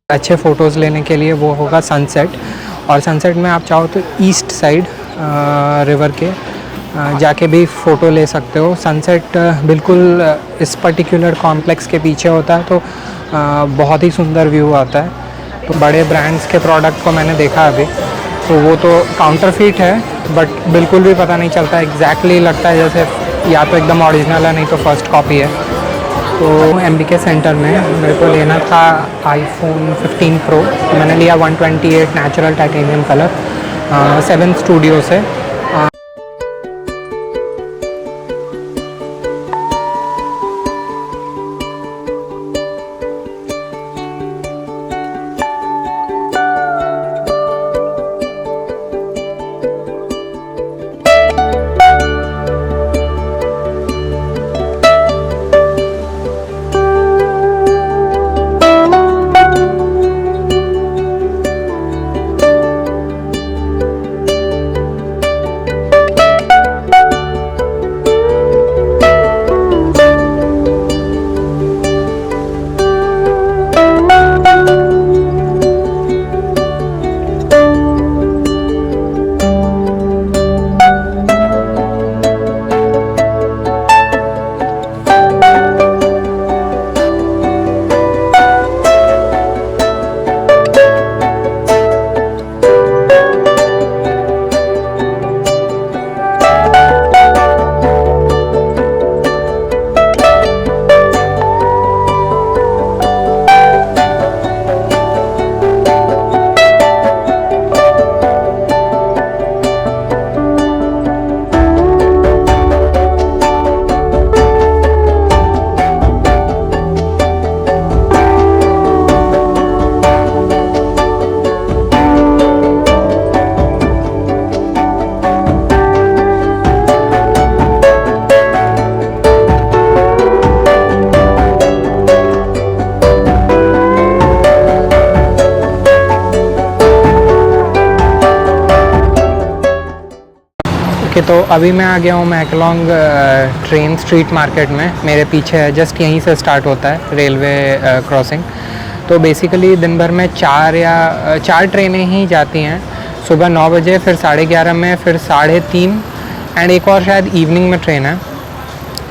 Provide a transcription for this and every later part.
अच्छे फ़ोटोज़ लेने के लिए वो होगा सनसेट। और सनसेट में आप चाहो तो ईस्ट साइड रिवर के जाके भी फ़ोटो ले सकते हो। सनसेट बिल्कुल इस पर्टिकुलर कॉम्प्लेक्स के पीछे होता है, तो बहुत ही सुंदर व्यू आता है। तो बड़े ब्रांड्स के प्रोडक्ट को मैंने देखा अभी, तो वो तो काउंटरफीट है, बट बिल्कुल भी पता नहीं चलता, एग्जैक्टली लगता है जैसे या तो एकदम ओरिजिनल है, नहीं तो फर्स्ट कॉपी है। तो MBK सेंटर में मेरे को लेना था iPhone 15 Pro। तो मैंने लिया 128 नेचुरल टाइटेनियम कलर 7 स्टूडियो से। तो अभी मैं आ गया हूँ मैकलॉन्ग ट्रेन स्ट्रीट मार्केट में। मेरे पीछे है, जस्ट यहीं से स्टार्ट होता है रेलवे क्रॉसिंग। तो बेसिकली दिन भर में 4 ट्रेनें ही जाती हैं। सुबह 9 बजे, फिर 11:30 में, फिर 3:30 एंड एक और शायद इवनिंग में ट्रेन है।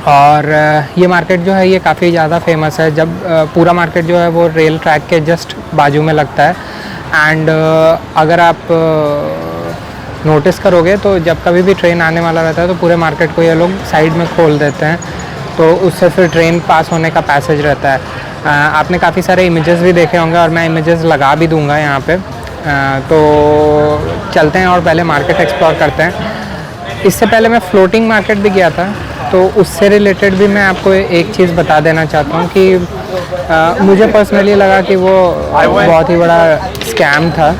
और ये मार्केट जो है ये काफ़ी ज़्यादा फेमस है। जब पूरा मार्केट जो है वो रेल ट्रैक के जस्ट बाजू में लगता है। एंड अगर आप नोटिस करोगे तो जब कभी भी ट्रेन आने वाला रहता है तो पूरे मार्केट को ये लोग साइड में खोल देते हैं, तो उससे फिर ट्रेन पास होने का पैसेज रहता है। आपने काफ़ी सारे इमेजेस भी देखे होंगे और मैं इमेजेस लगा भी दूंगा यहाँ पे। तो चलते हैं और पहले मार्केट एक्सप्लोर करते हैं। इससे पहले मैं फ्लोटिंग मार्केट भी गया था, तो उससे रिलेटेड भी मैं आपको एक चीज़ बता देना चाहता हूँ कि मुझे पर्सनली लगा कि वो बहुत ही बड़ा स्कैम था।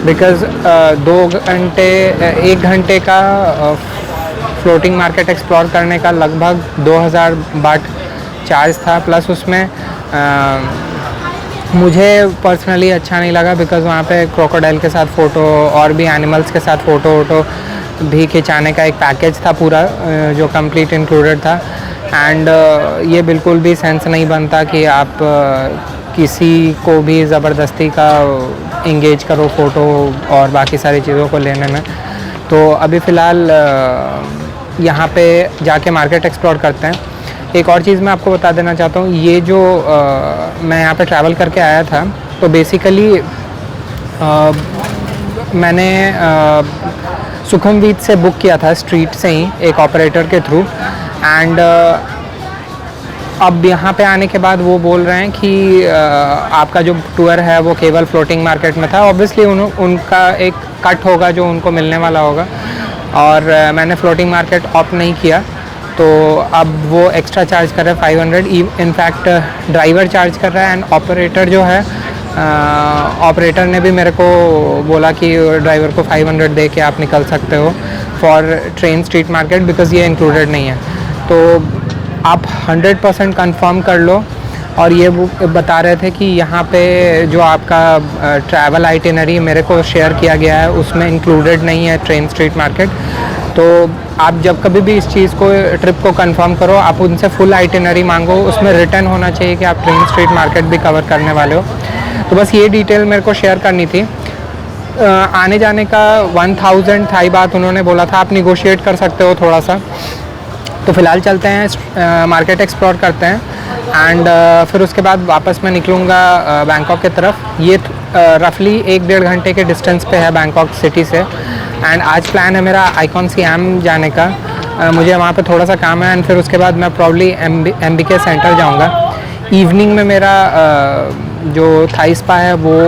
बिकॉज़ 1 घंटे का फ्लोटिंग मार्केट एक्सप्लोर करने का लगभग 2000 बाट चार्ज था। प्लस उसमें मुझे पर्सनली अच्छा नहीं लगा, बिकॉज़ वहाँ पे क्रोकोडाइल के साथ फ़ोटो और भी एनिमल्स के साथ फ़ोटो भी खिंचाने का एक पैकेज था पूरा, जो कंप्लीट इंक्लूडेड था। एंड ये बिल्कुल भी सेंस नहीं बनता कि आप किसी को भी ज़बरदस्ती का इंगेज करो फ़ोटो और बाकी सारी चीज़ों को लेने में। तो अभी फ़िलहाल यहाँ पे जाके मार्केट एक्सप्लोर करते हैं। एक और चीज़ मैं आपको बता देना चाहता हूँ, ये जो मैं यहाँ पे ट्रैवल करके आया था, तो बेसिकली मैंने सुखमवीत से बुक किया था, स्ट्रीट से ही, एक ऑपरेटर के थ्रू। एंड अब यहाँ पे आने के बाद वो बोल रहे हैं कि आपका जो टूर है वो केवल फ्लोटिंग मार्केट में था। ऑब्वियसली उनका एक कट होगा जो उनको मिलने वाला होगा, और मैंने फ्लोटिंग मार्केट ऑप्ट नहीं किया, तो अब वो एक्स्ट्रा चार्ज कर रहे हैं 500। इनफैक्ट ड्राइवर चार्ज कर रहा है, एंड ऑपरेटर जो है, ऑपरेटर ने भी मेरे को बोला कि ड्राइवर को 500 दे के आप निकल सकते हो for train street market, because ये इंक्लूडेड नहीं है। तो आप 100% कंफर्म कर लो। और ये वो बता रहे थे कि यहाँ पे जो आपका ट्रैवल आइटिनरी मेरे को शेयर किया गया है उसमें इंक्लूडेड नहीं है ट्रेन स्ट्रीट मार्केट। तो आप जब कभी भी इस चीज़ को, ट्रिप को कंफर्म करो, आप उनसे फुल आइटिनरी मांगो, उसमें रिटर्न होना चाहिए कि आप ट्रेन स्ट्रीट मार्केट भी कवर करने वाले हो। तो बस ये डिटेल मेरे को शेयर करनी थी। आने जाने का 1000 थाई बात उन्होंने बोला था, आप निगोशिएट कर सकते हो थोड़ा सा। तो फ़िलहाल चलते हैं, मार्केट एक्सप्लोर करते हैं एंड फिर उसके बाद वापस मैं निकलूँगा बैंकॉक की तरफ। ये रफली 1-1.5 घंटे के डिस्टेंस पे है बैंकॉक सिटी से। एंड आज प्लान है मेरा आइकॉन सियाम जाने का। मुझे वहाँ पे थोड़ा सा काम है एंड फिर उसके बाद मैं प्रॉब्ली MBK सेंटर जाऊँगा। इवनिंग में मेरा जो थाई स्पा है वो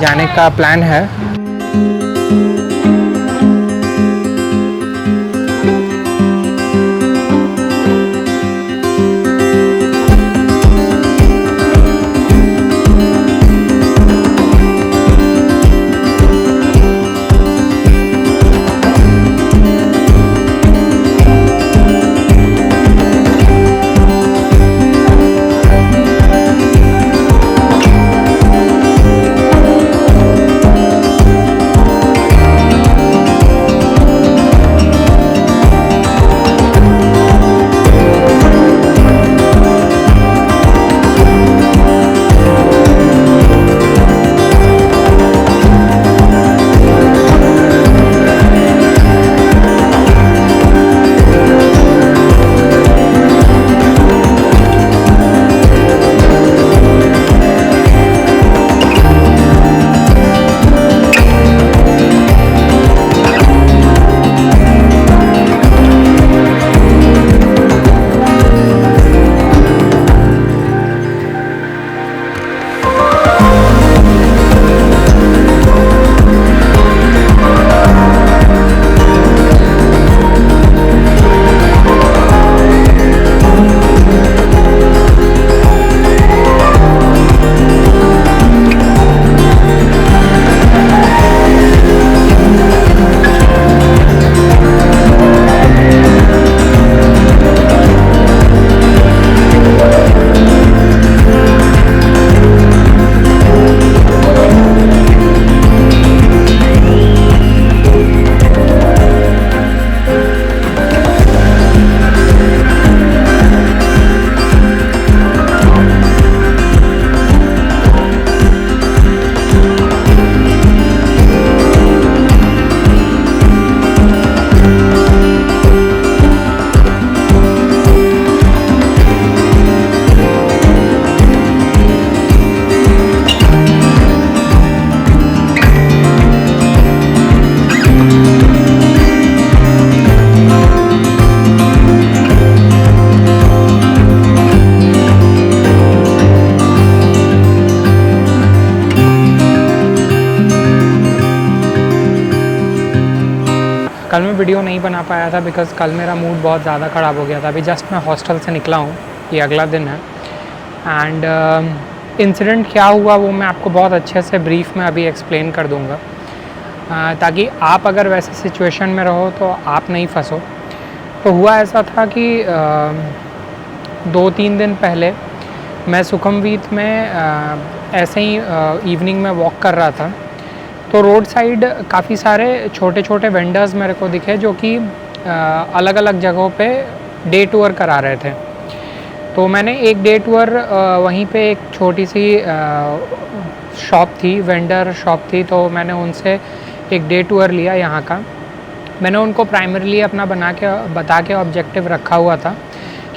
जाने का प्लान है। कल मैं वीडियो नहीं बना पाया था बिकॉज़ कल मेरा मूड बहुत ज़्यादा ख़राब हो गया था। अभी जस्ट मैं हॉस्टल से निकला हूँ, ये अगला दिन है। एंड इंसिडेंट क्या हुआ वो मैं आपको बहुत अच्छे से ब्रीफ में अभी एक्सप्लेन कर दूँगा, ताकि आप अगर वैसे सिचुएशन में रहो तो आप नहीं फंसो। तो हुआ ऐसा था कि 2-3 दिन पहले मैं सुखमवीत में ऐसे ही इवनिंग में वॉक कर रहा था। तो रोड साइड काफ़ी सारे छोटे छोटे वेंडर्स मेरे को दिखे जो कि अलग अलग जगहों पे डे टूर करा रहे थे। तो मैंने एक डे टूर वहीं पे एक छोटी सी शॉप थी, वेंडर शॉप थी, तो मैंने उनसे एक डे टूर लिया यहाँ का। मैंने उनको प्राइमरीली अपना बता के ऑब्जेक्टिव रखा हुआ था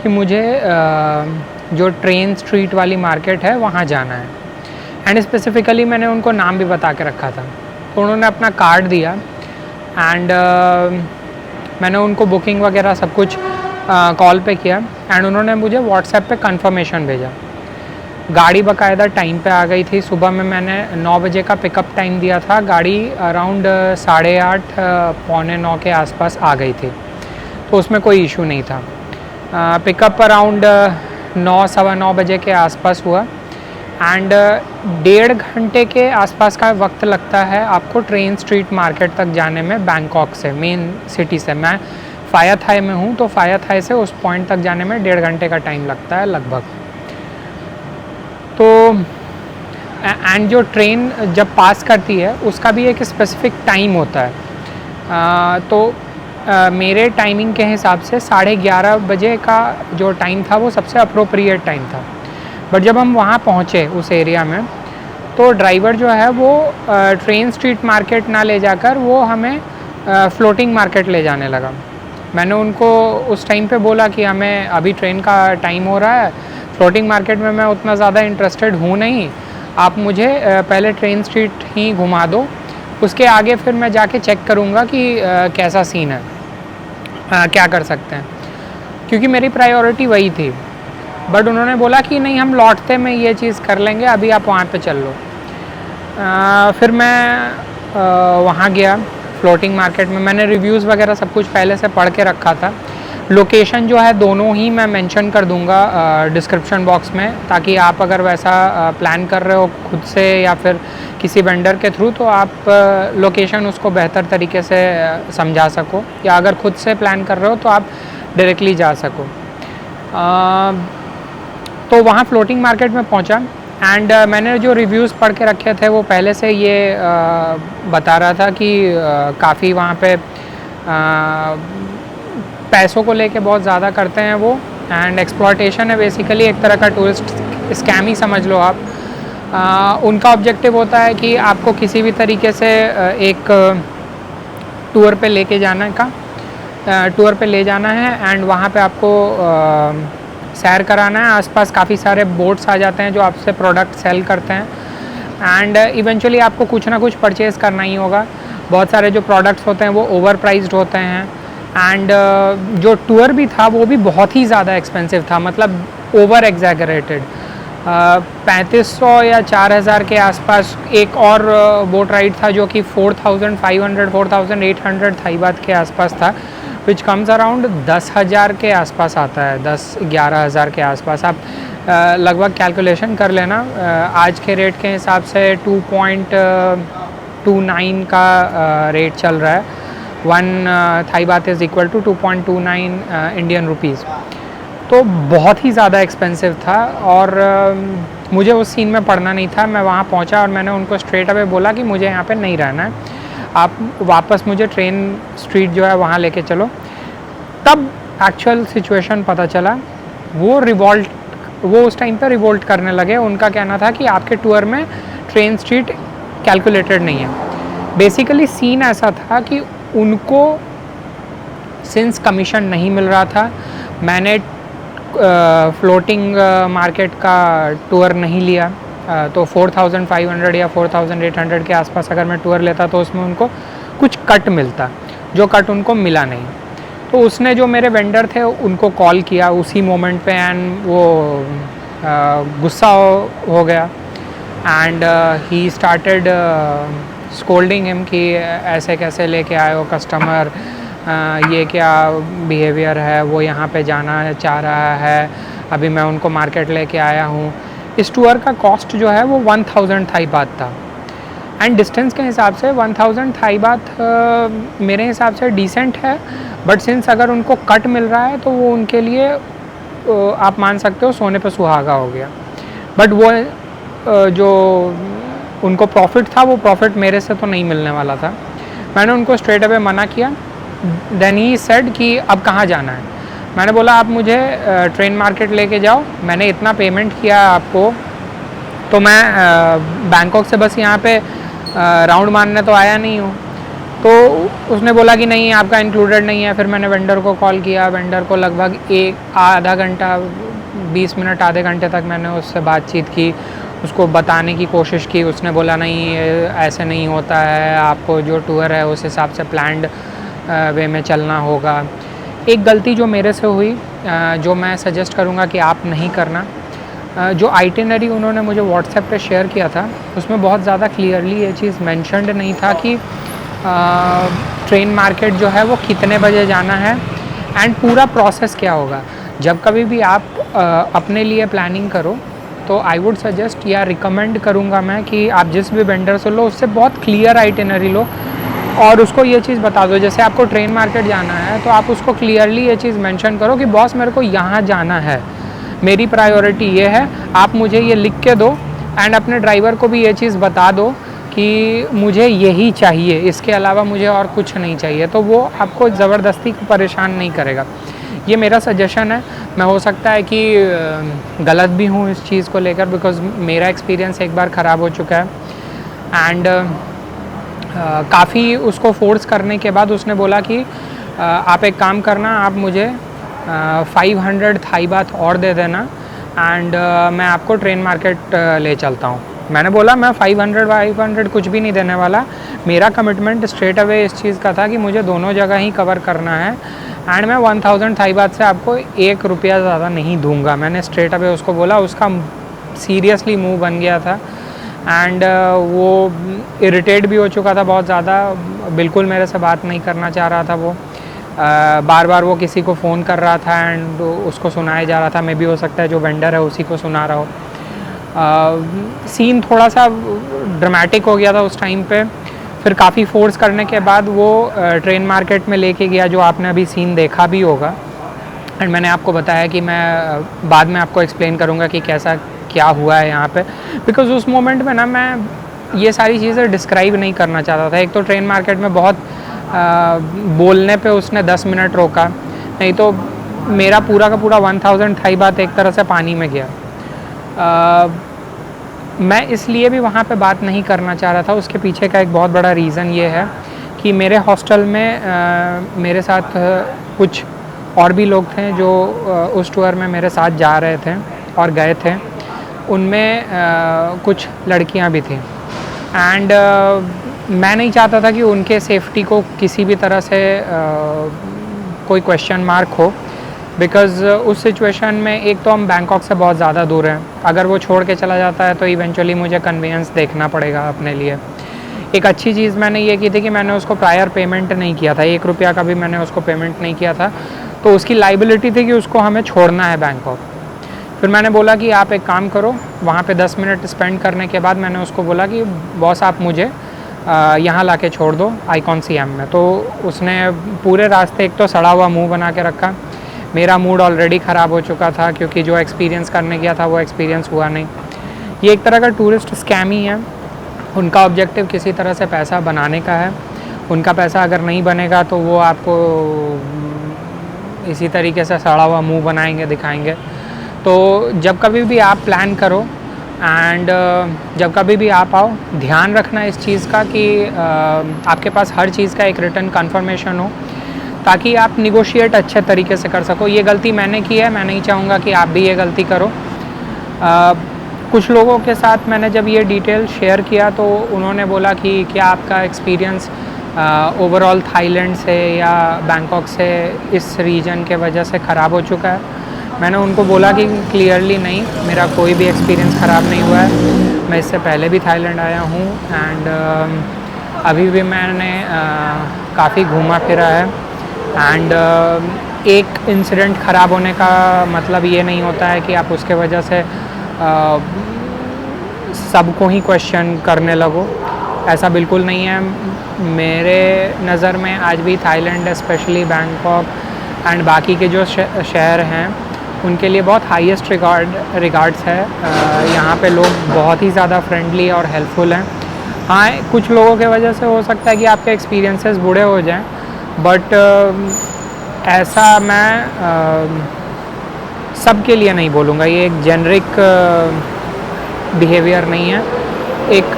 कि मुझे जो ट्रेन स्ट्रीट वाली मार्केट है वहाँ जाना है। एंड स्पेसिफ़िकली मैंने उनको नाम भी बता के रखा था। तो उन्होंने अपना कार्ड दिया एंड मैंने उनको बुकिंग वगैरह सब कुछ कॉल पे किया एंड उन्होंने मुझे व्हाट्सएप पे कंफर्मेशन भेजा। गाड़ी बाकायदा टाइम पे आ गई थी। सुबह में मैंने 9 बजे का पिकअप टाइम दिया था, गाड़ी अराउंड 8:30 पौने 9 के आसपास आ गई थी, तो उसमें कोई इशू नहीं था। पिकअप अराउंड 9 सवा 9 बजे के आसपास हुआ एंड 1.5 घंटे के आसपास का वक्त लगता है आपको ट्रेन स्ट्रीट मार्केट तक जाने में बैंकॉक से, मेन सिटी से। मैं फाया थाई में हूँ, तो फाया थाई से उस पॉइंट तक जाने में 1.5 घंटे का टाइम लगता है लगभग। तो एंड जो ट्रेन जब पास करती है उसका भी एक स्पेसिफिक टाइम होता है। तो मेरे टाइमिंग के हिसाब से 11:30 बजे का जो टाइम था वो सबसे अप्रोप्रिएट टाइम था। बट जब हम वहाँ पहुँचे उस एरिया में तो ड्राइवर जो है वो ट्रेन स्ट्रीट मार्केट ना ले जाकर वो हमें फ्लोटिंग मार्केट ले जाने लगा। मैंने उनको उस टाइम पे बोला कि हमें अभी ट्रेन का टाइम हो रहा है, फ्लोटिंग मार्केट में मैं उतना ज़्यादा इंटरेस्टेड हूँ नहीं, आप मुझे पहले ट्रेन स्ट्रीट ही घुमा दो, उसके आगे फिर मैं जाके चेक करूँगा कि कैसा सीन है, क्या कर सकते हैं, क्योंकि मेरी प्रायोरिटी वही थी। बट उन्होंने बोला कि नहीं, हम लौटते में ये चीज़ कर लेंगे, अभी आप वहाँ पे चल लो। फिर मैं वहाँ गया फ्लोटिंग मार्केट में। मैंने रिव्यूज़ वगैरह सब कुछ पहले से पढ़ के रखा था। लोकेशन जो है दोनों ही मैं मेंशन कर दूँगा डिस्क्रिप्शन बॉक्स में, ताकि आप अगर वैसा प्लान कर रहे हो खुद से या फिर किसी वेंडर के थ्रू, तो आप लोकेशन उसको बेहतर तरीके से समझा सको, या अगर खुद से प्लान कर रहे हो तो आप डायरेक्टली जा सको। तो वहाँ फ्लोटिंग मार्केट में पहुँचा एंड मैंने जो रिव्यूज़ पढ़ के रखे थे वो पहले से ये बता रहा था कि काफ़ी वहाँ पे पैसों को लेके बहुत ज़्यादा करते हैं वो, एंड एक्सप्लॉयटेशन है बेसिकली, एक तरह का टूरिस्ट स्कैम ही समझ लो आप। उनका ऑब्जेक्टिव होता है कि आपको किसी भी तरीके से एक टूर पे लेके जाने का, टूर पे ले जाना है एंड वहाँ पे आपको सैर कराना है। आसपास काफ़ी सारे बोट्स आ जाते हैं जो आपसे प्रोडक्ट सेल करते हैं एंड इवेंचुअली आपको कुछ ना कुछ परचेज़ करना ही होगा। बहुत सारे जो प्रोडक्ट्स होते हैं वो ओवर प्राइस्ड होते हैं एंड जो टूर भी था वो भी बहुत ही ज़्यादा एक्सपेंसिव था, मतलब ओवर एग्जैगरेटेड। 3500 या 4000 के आसपास एक और बोट राइड था जो कि 4500 4800 थाई बात के आसपास था, विच कम्स अराउंड 10,000 के आसपास आता है, 10-11 हज़ार के आसपास। आप लगभग कैलकुलेशन कर लेना, आज के रेट के हिसाब से 2.29 का रेट चल रहा है। 1 Thai baht is equal to 2.29 Indian rupees. तो बहुत ही ज़्यादा एक्सपेंसिव था और मुझे उस सीन में पड़ना नहीं था। मैं वहाँ पहुँचा और मैंने उनको स्ट्रेट अवे बोला कि मुझे यहाँ पे नहीं रहना है, आप वापस मुझे ट्रेन स्ट्रीट जो है वहाँ लेके चलो। तब एक्चुअल सिचुएशन पता चला। वो उस टाइम पे रिवोल्ट करने लगे। उनका कहना था कि आपके टूर में ट्रेन स्ट्रीट कैलकुलेटेड नहीं है। बेसिकली सीन ऐसा था कि उनको सिंस कमीशन नहीं मिल रहा था, मैंने फ्लोटिंग मार्केट का टूर नहीं लिया, तो 4500 या 4800 के आसपास अगर मैं टूर लेता तो उसमें उनको कुछ कट मिलता, जो कट उनको मिला नहीं। तो उसने जो मेरे वेंडर थे उनको कॉल किया उसी मोमेंट पे एंड वो गुस्सा हो गया and he started scolding him कि ऐसे कैसे लेके आए हो कस्टमर, ये क्या बिहेवियर है, वो यहाँ पे जाना चाह रहा है, अभी मैं उनको मार्केट लेके आया हूँ। इस टूर का कॉस्ट जो है वो 1000 थाई बात था एंड डिस्टेंस के हिसाब से 1000 थाई बात मेरे हिसाब से डिसेंट है, बट सिंस अगर उनको कट मिल रहा है तो वो उनके लिए आप मान सकते हो सोने पे सुहागा हो गया। बट वो जो उनको प्रॉफिट था वो प्रॉफिट मेरे से तो नहीं मिलने वाला था। मैंने उनको स्ट्रेट अवे मना किया। देन ही सेड कि अब कहाँ जाना है। मैंने बोला आप मुझे ट्रेन मार्केट लेके जाओ, मैंने इतना पेमेंट किया आपको, तो मैं बैंकॉक से बस यहाँ पे राउंड मारने तो आया नहीं हूँ। तो उसने बोला कि नहीं आपका इंक्लूडेड नहीं है। फिर मैंने वेंडर को कॉल किया। वेंडर को लगभग आधा घंटा 20 मिनट आधे घंटे तक मैंने उससे बातचीत की, उसको बताने की कोशिश की। उसने बोला नहीं ऐसे नहीं होता है, आपको जो टूर है उस हिसाब से प्लान्ड वे में चलना होगा। एक गलती जो मेरे से हुई, जो मैं सजेस्ट करूँगा कि आप नहीं करना, जो आइटिनरी उन्होंने मुझे व्हाट्सएप पे शेयर किया था उसमें बहुत ज़्यादा क्लियरली ये चीज़ मेंशन्ड नहीं था कि ट्रेन मार्केट जो है वो कितने बजे जाना है एंड पूरा प्रोसेस क्या होगा। जब कभी भी आप अपने लिए प्लानिंग करो तो आई वुड सजेस्ट या रिकमेंड करूँगा मैं कि आप जिस भी वेंडर से लो उससे बहुत क्लियर आइटिनरी लो और उसको ये चीज़ बता दो। जैसे आपको ट्रेन मार्केट जाना है तो आप उसको क्लियरली ये चीज़ मेंशन करो कि बॉस मेरे को यहाँ जाना है, मेरी प्रायोरिटी ये है, आप मुझे ये लिख के दो एंड अपने ड्राइवर को भी ये चीज़ बता दो कि मुझे यही चाहिए, इसके अलावा मुझे और कुछ नहीं चाहिए। तो वो आपको ज़बरदस्ती परेशान नहीं करेगा। ये मेरा सजेशन है। मैं हो सकता है कि गलत भी हूँ इस चीज़ को लेकर, बिकॉज़ मेरा एक्सपीरियंस एक बार ख़राब हो चुका है। एंड काफ़ी उसको फोर्स करने के बाद उसने बोला कि आप एक काम करना, आप मुझे 500 थाई बात और दे देना एंड मैं आपको ट्रेन मार्केट ले चलता हूँ। मैंने बोला मैं 500 कुछ भी नहीं देने वाला, मेरा कमिटमेंट स्ट्रेट अवे इस चीज़ का था कि मुझे दोनों जगह ही कवर करना है एंड मैं 1000 थाई बात से आपको 1 रुपया ज़्यादा नहीं दूंगा। मैंने स्ट्रेट अवे उसको बोला, उसका सीरियसली मुंह बन गया था एंड वो इरिटेट भी हो चुका था बहुत ज़्यादा, बिल्कुल मेरे से बात नहीं करना चाह रहा था वो। बार बार वो किसी को फ़ोन कर रहा था एंड उसको सुनाया जा रहा था, मे भी हो सकता है जो वेंडर है उसी को सुना रहा हो। सीन थोड़ा सा ड्रामेटिक हो गया था उस टाइम पे। फिर काफ़ी फोर्स करने के बाद वो ट्रेन मार्केट में लेके गया, जो आपने अभी सीन देखा भी होगा। एंड मैंने आपको बताया कि मैं बाद में आपको एक्सप्लेन करूँगा कि कैसा क्या हुआ है यहाँ पे, बिकॉज़ उस मोमेंट में ना मैं ये सारी चीज़ें डिस्क्राइब नहीं करना चाहता था। एक तो ट्रेन मार्केट में बहुत बोलने पे उसने 10 मिनट रोका, नहीं तो मेरा पूरा का पूरा 1000 थाई बात एक तरह से पानी में गया। मैं इसलिए भी वहाँ पे बात नहीं करना चाह रहा था, उसके पीछे का एक बहुत बड़ा रीज़न ये है कि मेरे हॉस्टल में मेरे साथ कुछ और भी लोग थे जो उस टूर में मेरे साथ जा रहे थे और गए थे। उनमें कुछ लड़कियाँ भी थीं एंड मैं नहीं चाहता था कि उनके सेफ्टी को किसी भी तरह से कोई क्वेश्चन मार्क हो, बिकॉज़ उस सिचुएशन में एक तो हम बैंकॉक से बहुत ज़्यादा दूर हैं, अगर वो छोड़ के चला जाता है तो इवेंचुअली मुझे कन्वीनियंस देखना पड़ेगा अपने लिए। एक अच्छी चीज़ मैंने ये की थी कि मैंने उसको प्रायर पेमेंट नहीं किया था, 1 रुपया का भी मैंने उसको पेमेंट नहीं किया था, तो उसकी लाइबिलिटी थी कि उसको हमें छोड़ना है बैंकॉक। फिर मैंने बोला कि आप एक काम करो, वहाँ पे 10 मिनट स्पेंड करने के बाद मैंने उसको बोला कि बॉस आप मुझे यहाँ ला के छोड़ दो आइकॉन सीएम में। तो उसने पूरे रास्ते एक तो सड़ा हुआ मुंह बना के रखा। मेरा मूड ऑलरेडी ख़राब हो चुका था क्योंकि जो एक्सपीरियंस करने गया था वो एक्सपीरियंस हुआ नहीं। ये एक तरह का टूरिस्ट स्कैम ही है, उनका ऑब्जेक्टिव किसी तरह से पैसा बनाने का है। उनका पैसा अगर नहीं बनेगा तो वो आपको इसी तरीके से सड़ा हुआ मुँह बनाएंगे, दिखाएंगे। तो जब कभी भी आप प्लान करो एंड जब कभी भी आप आओ, ध्यान रखना इस चीज़ का कि आपके पास हर चीज़ का एक रिटन कन्फर्मेशन हो, ताकि आप निगोशिएट अच्छे तरीके से कर सको। ये गलती मैंने की है, मैं नहीं चाहूँगा कि आप भी ये गलती करो। कुछ लोगों के साथ मैंने जब ये डिटेल शेयर किया तो उन्होंने बोला कि क्या आपका एक्सपीरियंस ओवरऑल थाईलैंड से या बैंकॉक से इस रीजन के वजह से ख़राब हो चुका है। मैंने उनको बोला कि क्लियरली नहीं, मेरा कोई भी एक्सपीरियंस ख़राब नहीं हुआ है। मैं इससे पहले भी थाईलैंड आया हूँ एंड अभी भी मैंने काफ़ी घूमा फिरा है एंड एक इंसिडेंट ख़राब होने का मतलब ये नहीं होता है कि आप उसके वजह से सबको ही क्वेश्चन करने लगो, ऐसा बिल्कुल नहीं है। मेरे नज़र में आज भी थाईलैंड, स्पेशली बैंकॉक एंड बाकी के जो शहर हैं उनके लिए बहुत हाईएस्ट रिगार्ड्स है। यहाँ पे लोग बहुत ही ज़्यादा फ्रेंडली और हेल्पफुल हैं। हाँ, कुछ लोगों के वजह से हो सकता है कि आपके एक्सपीरियंसेस बुरे हो जाएं, बट ऐसा मैं सब के लिए नहीं बोलूँगा। ये एक जेनरिक बिहेवियर नहीं है। एक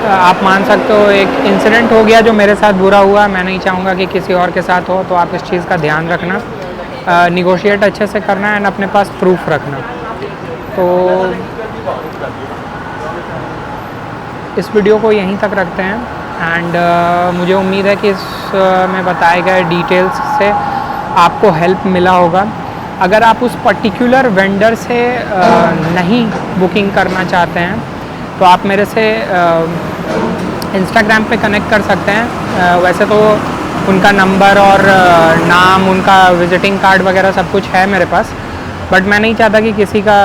आप मान सकते हो एक इंसिडेंट हो गया जो मेरे साथ बुरा हुआ, मैं नहीं चाहूँगा कि किसी और के साथ हो, तो आप इस चीज़ का ध्यान रखना, निगोशिएट अच्छे से करना एंड अपने पास प्रूफ रखना। तो इस वीडियो को यहीं तक रखते हैं एंड मुझे उम्मीद है कि इसमें बताए गए डिटेल्स से आपको हेल्प मिला होगा। अगर आप उस पर्टिकुलर वेंडर से नहीं बुकिंग करना चाहते हैं तो आप मेरे से इंस्टाग्राम पे कनेक्ट कर सकते हैं। वैसे तो उनका नंबर और नाम, उनका विजिटिंग कार्ड वगैरह सब कुछ है मेरे पास, बट मैं नहीं चाहता कि किसी का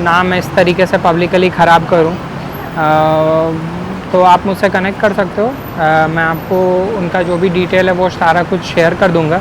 नाम इस तरीके से पब्लिकली ख़राब करूं। तो आप मुझसे कनेक्ट कर सकते हो। मैं आपको उनका जो भी डिटेल है वो सारा कुछ शेयर कर दूंगा।